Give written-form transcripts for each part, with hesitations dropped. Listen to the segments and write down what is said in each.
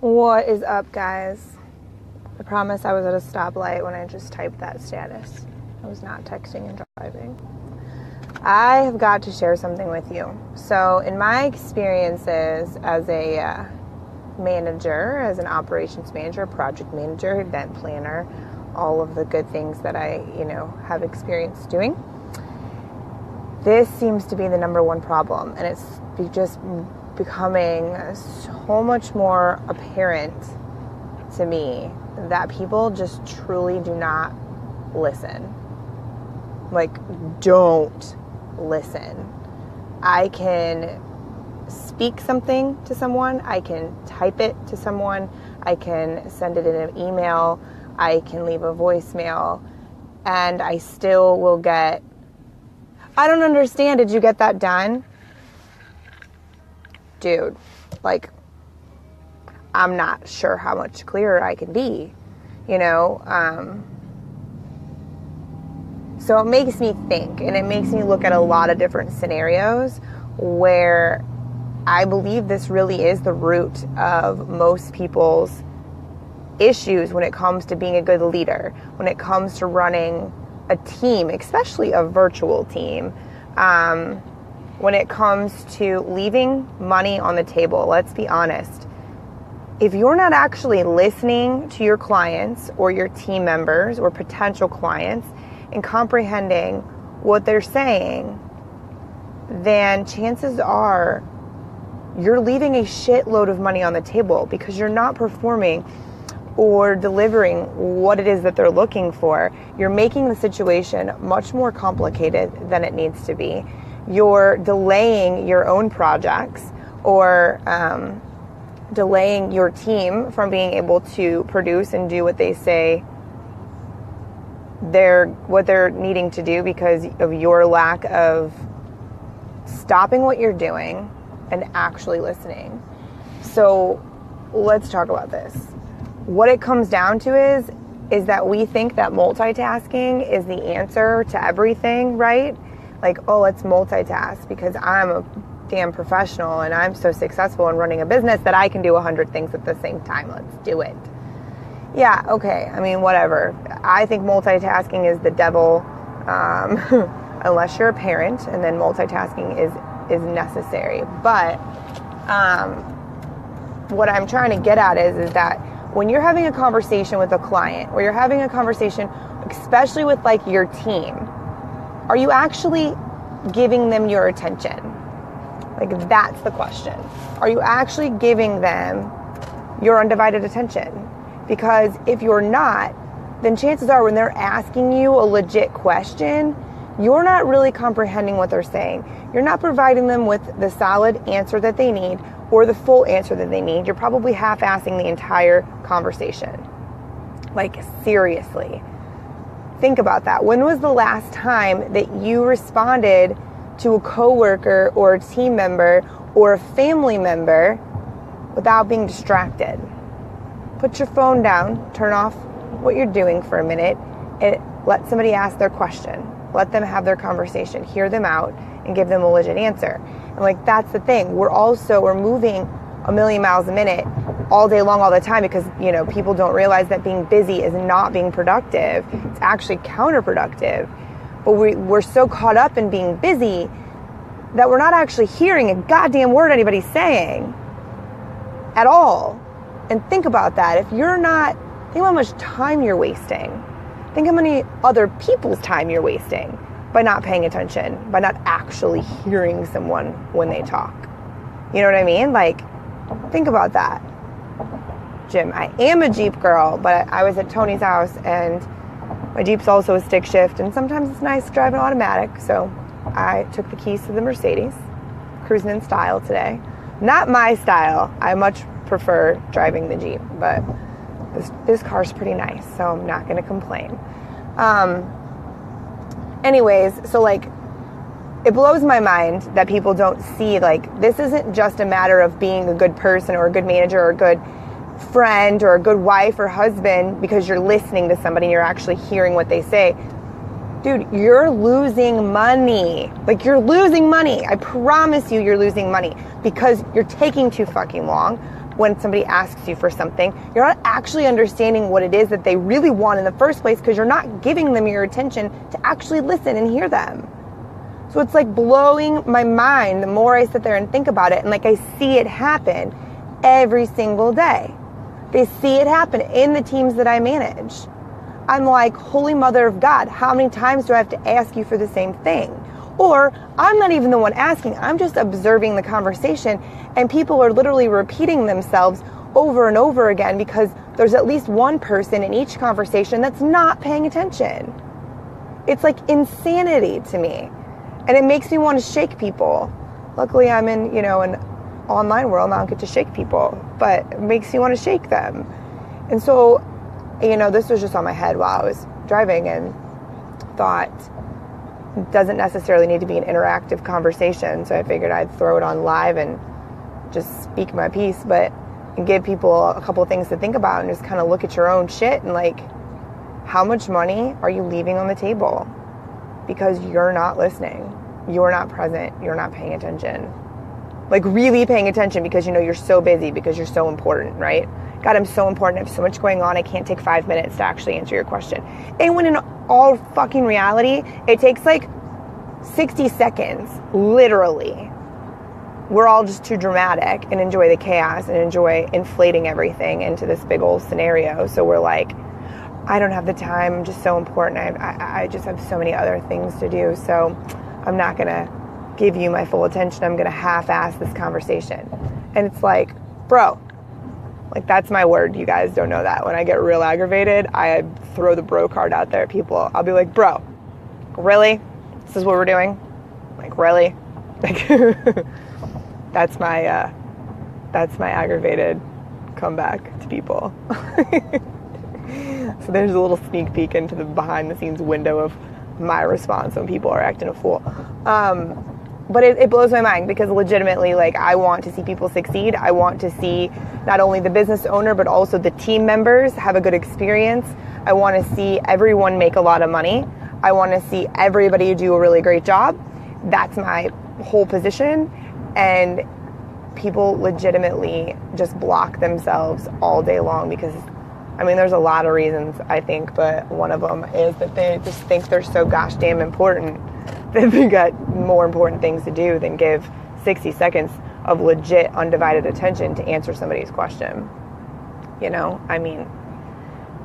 What is up, guys? I promise I was at a stoplight when I just typed that status. I was not texting and driving. I have got to share something with you. So in my experiences as a manager, as an operations manager, project manager, event planner, all of the good things that I, have experience doing, this seems to be the number one problem. And it's just becoming so much more apparent to me that people just truly do not listen. Like, don't listen. I can speak something to someone, I can type it to someone, I can send it in an email, I can leave a voicemail, and I still will get, I don't understand, did you get that done? Dude, I'm not sure how much clearer I can be, So it makes me think, and it makes me look at a lot of different scenarios where I believe this really is the root of most people's issues when it comes to being a good leader, when it comes to running a team, especially a virtual team, when it comes to leaving money on the table. Let's be honest. If you're not actually listening to your clients or your team members or potential clients and comprehending what they're saying, then chances are you're leaving a shitload of money on the table because you're not performing or delivering what it is that they're looking for. You're making the situation much more complicated than it needs to be. You're delaying your own projects or delaying your team from being able to produce and do what they say what they're needing to do because of your lack of stopping what you're doing and actually listening. So let's talk about this. What it comes down to is that we think that multitasking is the answer to everything, right? Like, oh, let's multitask because I'm a damn professional and I'm so successful in running a business that I can do 100 things at the same time. Let's do it. Yeah, okay. I mean, whatever. I think multitasking is the devil, unless you're a parent, and then multitasking is necessary. But what I'm trying to get at is that when you're having a conversation with a client, or you're having a conversation, especially with like your team, are you actually giving them your attention? Like, that's the question. Are you actually giving them your undivided attention? Because if you're not, then chances are when they're asking you a legit question, you're not really comprehending what they're saying. You're not providing them with the solid answer that they need or the full answer that they need. You're probably half-assing the entire conversation. Like, seriously. Think about that. When was the last time that you responded to a coworker or a team member or a family member without being distracted? Put your phone down, turn off what you're doing for a minute, and let somebody ask their question. Let them have their conversation, hear them out, and give them a legit answer. And that's the thing. We're moving a million miles a minute all day long, all the time, because, people don't realize that being busy is not being productive. It's actually counterproductive. But we're so caught up in being busy that we're not actually hearing a goddamn word anybody's saying at all. And think about that. If you're not, think how much time you're wasting. Think how many other people's time you're wasting by not paying attention, by not actually hearing someone when they talk. You know what I mean? Think about that. Jim, I am a Jeep girl, but I was at Tony's house and my Jeep's also a stick shift, and sometimes it's nice to drive an automatic, so I took the keys to the Mercedes, cruising in style today. Not my style. I much prefer driving the Jeep, but this car's pretty nice, so I'm not going to complain. Anyways, so it blows my mind that people don't see, this isn't just a matter of being a good person or a good manager or a good friend or a good wife or husband because you're listening to somebody and you're actually hearing what they say. Dude, you're losing money. You're losing money. I promise you're losing money because you're taking too fucking long. when somebody asks you for something. You're not actually understanding what it is that they really want in the first place because you're not giving them your attention to actually listen and hear them. So it's like blowing my mind the more I sit there and think about it. And like I see it happen every single day. They see it happen in the teams that I manage. I'm like, holy mother of God, how many times do I have to ask you for the same thing? Or I'm not even the one asking, I'm just observing the conversation, and people are literally repeating themselves over and over again because there's at least one person in each conversation that's not paying attention. It's like insanity to me. And it makes me want to shake people. Luckily I'm in, an online world and I don't get to shake people, but it makes me want to shake them. And so, this was just on my head while I was driving, and thought it doesn't necessarily need to be an interactive conversation. So I figured I'd throw it on live and just speak my piece, but give people a couple of things to think about and just kind of look at your own shit and like, how much money are you leaving on the table? Because you're not listening, you're not present, you're not paying attention. Like really paying attention because you're so busy, because you're so important, right? God, I'm so important. I have so much going on. I can't take 5 minutes to actually answer your question. And when in all fucking reality, it takes like 60 seconds, literally. We're all just too dramatic and enjoy the chaos and enjoy inflating everything into this big old scenario. So we're like, I don't have the time. I'm just so important. I just have so many other things to do. So I'm not going to give you my full attention. I'm going to half-ass this conversation. And it's like, bro, like that's my word. You guys don't know that. When I get real aggravated, I throw the bro card out there at people. I'll be like, bro, really? This is what we're doing? Like, really? Like, that's my aggravated comeback to people. So there's a little sneak peek into the behind the scenes window of my response when people are acting a fool. But it blows my mind because legitimately, like, I want to see people succeed. I want to see not only the business owner, but also the team members have a good experience. I want to see everyone make a lot of money. I want to see everybody do a really great job. That's my whole position. And people legitimately just block themselves all day long because, there's a lot of reasons, I think, but one of them is that they just think they're so gosh damn important that they got more important things to do than give 60 seconds of legit undivided attention to answer somebody's question.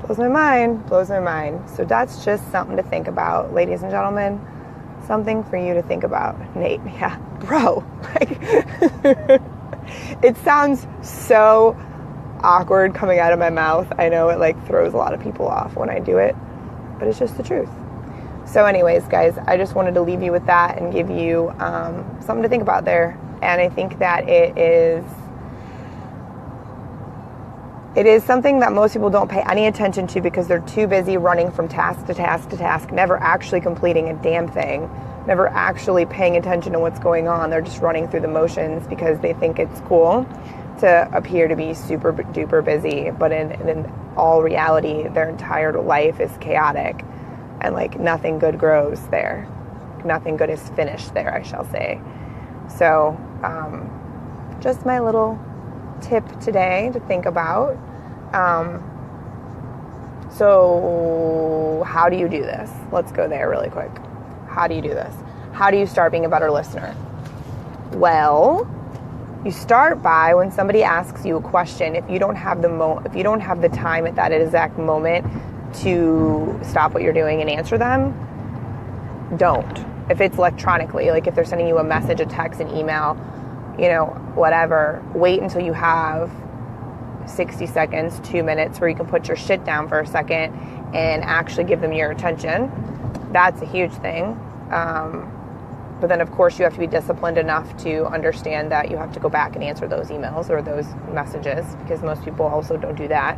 Blows my mind. So that's just something to think about, ladies and gentlemen. Something for you to think about. Nate, yeah, bro. Like, it sounds so awkward coming out of my mouth. I know it like throws a lot of people off when I do it, but it's just the truth. So anyways, guys, I just wanted to leave you with that and give you something to think about there. And I think that it is something that most people don't pay any attention to because they're too busy running from task to task to task, never actually completing a damn thing, never actually paying attention to what's going on. They're just running through the motions because they think it's cool to appear to be super duper busy, but in all reality, their entire life is chaotic, and like nothing good grows there. Nothing good is finished there, I shall say. So, just my little tip today to think about. So how do you do this? Let's go there really quick. How do you do this? How do you start being a better listener? Well, you start by when somebody asks you a question. If you don't have the time at that exact moment to stop what you're doing and answer them, don't. If it's electronically, like if they're sending you a message, a text, an email, whatever, wait until you have 60 seconds, 2 minutes where you can put your shit down for a second and actually give them your attention. That's a huge thing. But then, of course, you have to be disciplined enough to understand that you have to go back and answer those emails or those messages, because most people also don't do that.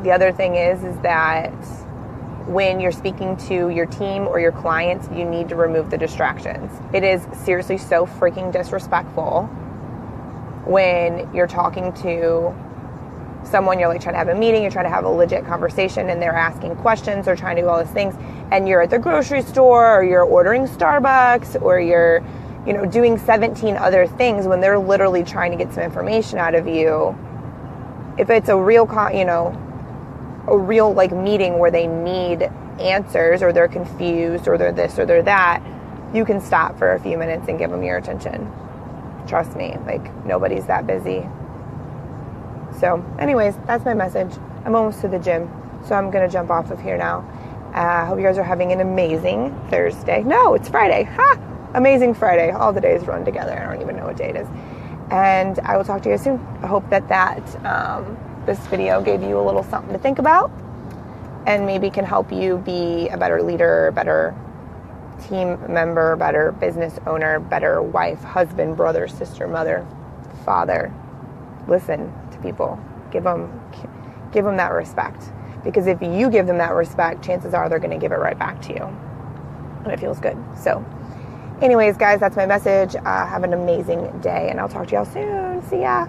The other thing is that when you're speaking to your team or your clients, you need to remove the distractions. It is seriously so freaking disrespectful when you're talking to someone, you're like trying to have a meeting, you're trying to have a legit conversation, and they're asking questions or trying to do all these things, and you're at the grocery store or you're ordering Starbucks or you're, doing 17 other things when they're literally trying to get some information out of you. If it's a real, a real like meeting where they need answers, or they're confused, or they're this or they're that, you can stop for a few minutes and give them your attention. Trust me, like nobody's that busy. So anyways, that's my message. I'm almost to the gym, so I'm going to jump off of here now. Hope you guys are having an amazing Thursday. No, it's Friday. Ha! Amazing Friday. All the days run together. I don't even know what day it is. And I will talk to you soon. I hope that this video gave you a little something to think about, and maybe can help you be a better leader, better team member, better business owner, better wife, husband, brother, sister, mother, father. Listen to people. Give them that respect. Because if you give them that respect, chances are they're going to give it right back to you. And it feels good. So anyways, guys, that's my message. Have an amazing day, and I'll talk to y'all soon. See ya.